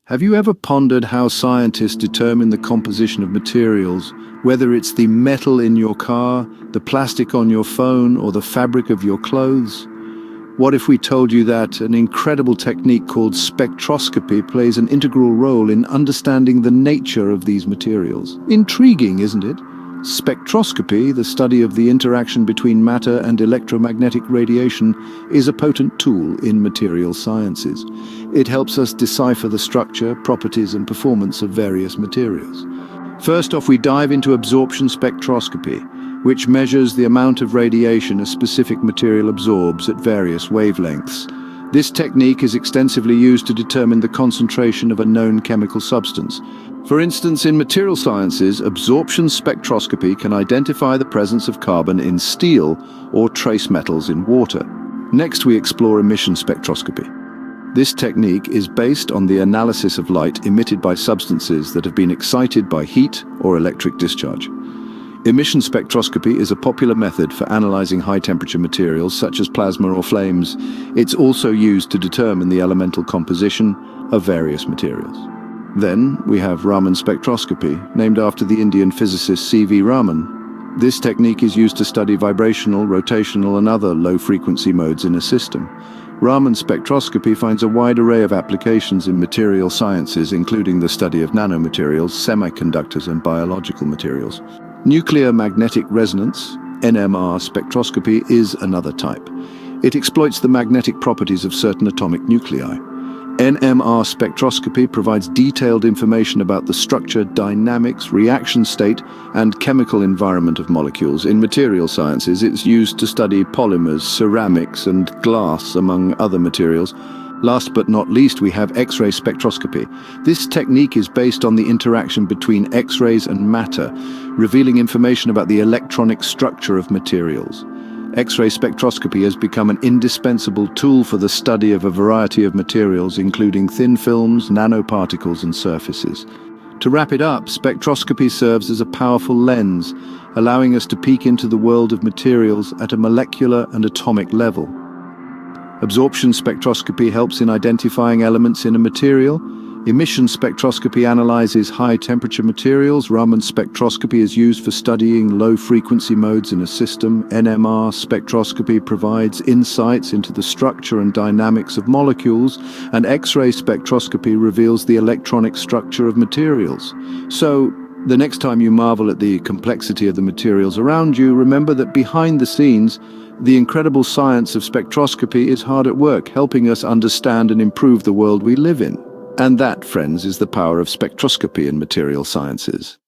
Have you ever pondered how scientists determine the composition of materials, whether it's the metal in your car, the plastic on your phone, or the fabric of your clothes? What if we told you that an incredible technique called spectroscopy plays an integral role in understanding the nature of these materials? Intriguing, isn't it? Spectroscopy, the study of the interaction between matter and electromagnetic radiation, is a potent tool in material sciences. It helps us decipher the structure, properties, and performance of various materials. First off, we dive into absorption spectroscopy, which measures the amount of radiation a specific material absorbs at various wavelengths. This technique is extensively used to determine the concentration of a known chemical substance. For instance, in material sciences, absorption spectroscopy can identify the presence of carbon in steel or trace metals in water. Next, we explore emission spectroscopy. This technique is based on the analysis of light emitted by substances that have been excited by heat or electric discharge. Emission spectroscopy is a popular method for analyzing high-temperature materials such as plasma or flames. It's also used to determine the elemental composition of various materials. Then we have Raman spectroscopy, named after the Indian physicist C.V. Raman. This technique is used to study vibrational, rotational, and other low-frequency modes in a system. Raman spectroscopy finds a wide array of applications in material sciences, including the study of nanomaterials, semiconductors, and biological materials. Nuclear magnetic resonance, NMR spectroscopy, is another type. It exploits the magnetic properties of certain atomic nuclei. NMR spectroscopy provides detailed information about the structure, dynamics, reaction state, and chemical environment of molecules. In material sciences, it's used to study polymers, ceramics, and glass, among other materials. Last but not least, we have X-ray spectroscopy. This technique is based on the interaction between X-rays and matter, revealing information about the electronic structure of materials. X-ray spectroscopy has become an indispensable tool for the study of a variety of materials, including thin films, nanoparticles, and surfaces. To wrap it up, spectroscopy serves as a powerful lens, allowing us to peek into the world of materials at a molecular and atomic level. Absorption spectroscopy helps in identifying elements in a material. Emission spectroscopy analyzes high-temperature materials. Raman spectroscopy is used for studying low-frequency modes in a system. NMR spectroscopy provides insights into the structure and dynamics of molecules, and X-ray spectroscopy reveals the electronic structure of materials. So, the next time you marvel at the complexity of the materials around you, remember that behind the scenes, the incredible science of spectroscopy is hard at work, helping us understand and improve the world we live in. And that, friends, is the power of spectroscopy in material sciences.